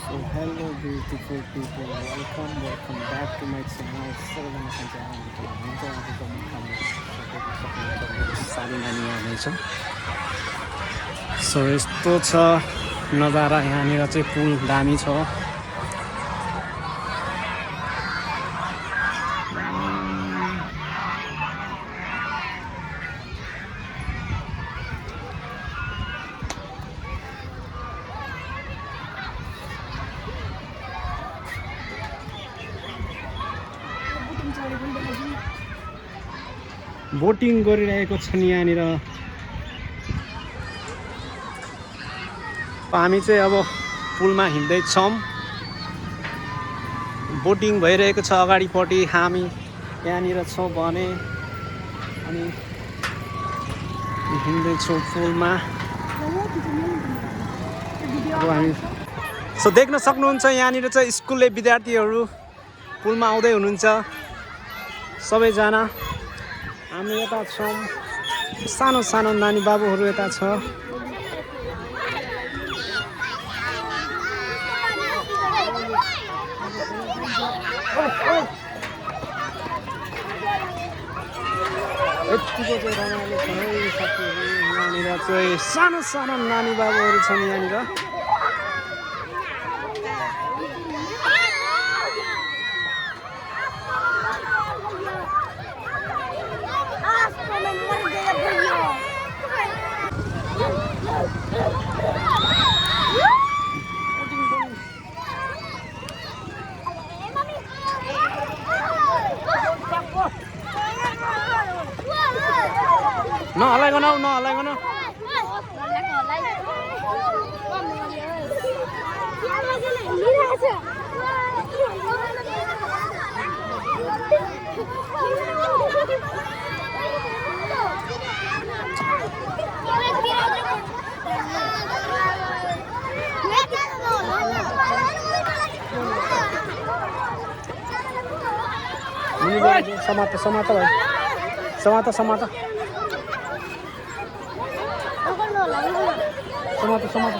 So hello beautiful people, welcome back to my channel. सबैजना सन्चै हुनुहुन्छ आज पनि हामी सारी नानी यहाँ छ। सो यस्तो छ नजारा यहाँनिर चाहिँ पुल दामी छ। बोटिङ गरिरहेको छन् यहाँनिर। हामी चाहिँ अब पुलमा हिँड्दैछौँ। बोटिङ भइरहेको छ अगाडिपट्टि, हामी यहाँनिर छौँ भने अनि हिँड्दैछौँ पुलमा। अब हामी सो देख्न सक्नुहुन्छ यहाँनिर चाहिँ स्कुलले विद्यार्थीहरू पुलमा आउँदै हुनुहुन्छ सबैजना। हामी यता छौँ, सानो सानो नानी बाबुहरू यता छ। यतिको चाहिँ रमाइलो छ है साथीहरू। यहाँनिर चाहिँ सानो सानो नानी बाबुहरू छन् यहाँनिर। नहलाइकन नहलाइकन समाता समाता भाइ समाता समाता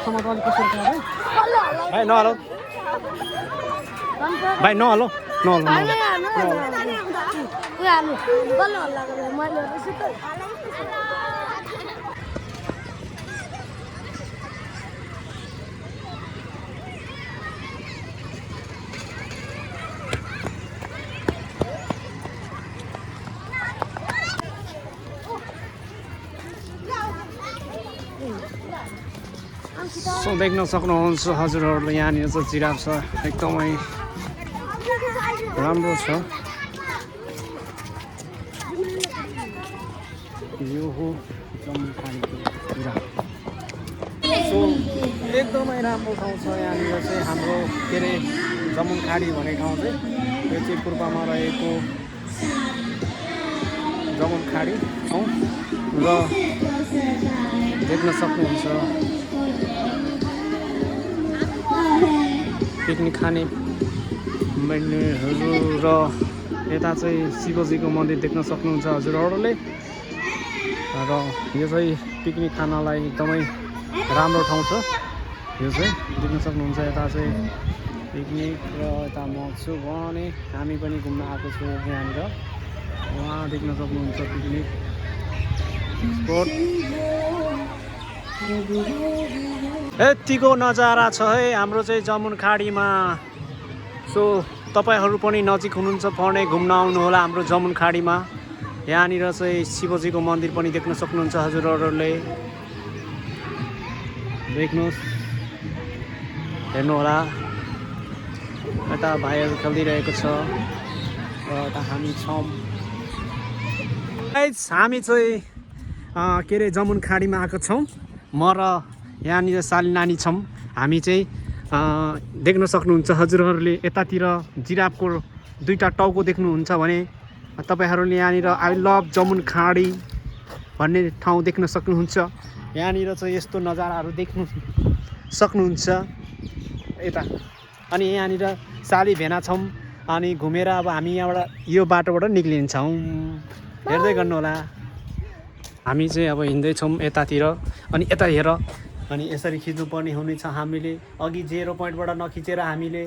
समाता अलिक कसरी छ भाइ नहलो भाइ नहलो सो देख्न सक्नुहुन्छ हजुरहरूले यहाँनिर चाहिँ जिराफ छ, एकदमै राम्रो छ। यो हो जमुनखाडीको जिराफ। सो एकदमै राम्रो ठाउँ छ यहाँनिर चाहिँ हाम्रो के अरे जमुनखाडी भन्ने ठाउँ चाहिँ यो चाहिँ पूर्वमा रहेको जमुनखाडी ठाउँ र देख्न सक्नुहुन्छ पिकनिक खाने मेन्युहरू र यता चाहिँ शिवजीको मन्दिर देख्न सक्नुहुन्छ हजुरहरूले। र यो चाहिँ पिकनिक खानलाई एकदमै राम्रो ठाउँ छ। यो चाहिँ देख्न सक्नुहुन्छ यता चाहिँ पिकनिक र यता म छु भने हामी पनि घुम्न आएको छु यहाँनिर। उहाँ देख्न सक्नुहुन्छ पिकनिक स्पोट। यतिको नजारा छ है हाम्रो चाहिँ जमुनखाडीमा। सो तपाईँहरू पनि नजिक हुनुहुन्छ भने घुम्न आउनुहोला हाम्रो जमुनखाडीमा। यहाँनिर चाहिँ शिवजीको मन्दिर पनि देख्न सक्नुहुन्छ हजुरहरूले। देख्नुहोस्, हेर्नुहोला यता भाइहरू खेलिरहेको छ र यता हामी छौँ। हामी चाहिँ के अरे जमुनखाडीमा आएको छौँ। म र यहाँनिर साली नानी छौँ। हामी चाहिँ देख्न सक्नुहुन्छ हजुरहरूले यतातिर जिराफको दुईवटा टाउको देख्नुहुन्छ भने तपाईँहरूले यहाँनिर आई लभ जमुनखाडी भन्ने ठाउँ देख्न सक्नुहुन्छ। यहाँनिर चाहिँ यस्तो नजाराहरू देख्नु सक्नुहुन्छ यता। अनि यहाँनिर साली भेना छौँ अनि घुमेर अब हामी यहाँबाट यो बाटोबाट निक्लिन्छौँ। हेर्दै गर्नुहोला। हामी चाहिँ अब हिँड्दैछौँ यतातिर। अनि यता हेर अनि यसरी खिच्नुपर्ने हुनेछ हामीले अघि 0 पोइन्टबाट नखिचेर हामीले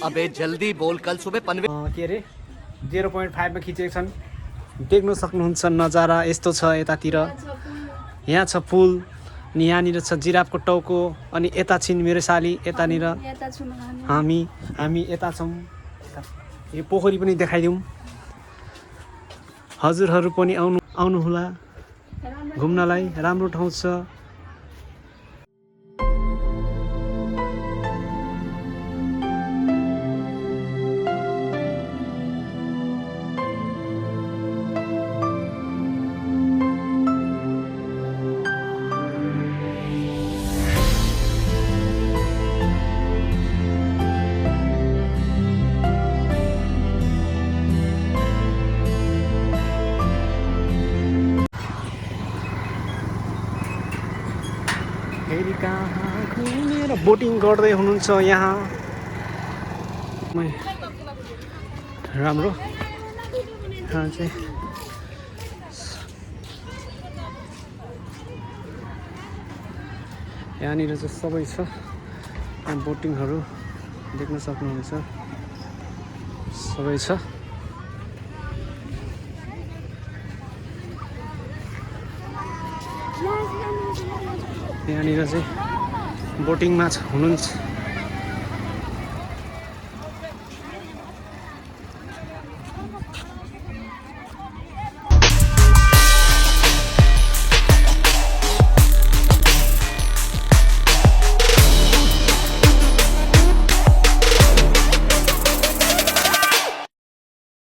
अबे जल्दी बोल कल सुबह पनवे के अरे 0.5 मा खिचेका छन् देख्न सक्नुहुन्छ नजारा यस्तो छ यतातिर यहाँ छ पुल अनि यहाँनिर छ जिराफको टाउको अनि यता छिन् मेरो साली यतानिर हामी यता छौँ यो पोखरी पनि देखाइदिउँ हजुरहरू पनि आउनुहोला घुम्नलाई राम्रो ठाउँ छ फेरि कहाँ घुमेर बोटिङ गर्दै हुनुहुन्छ यहाँ राम्रो चाहिँ यहाँनिर चाहिँ सबै छ यहाँ बोटिङहरू देख्न सक्नुहुन्छ सबै छ यहाँनिर चाहिँ बोटिङमा हुनुहुन्छ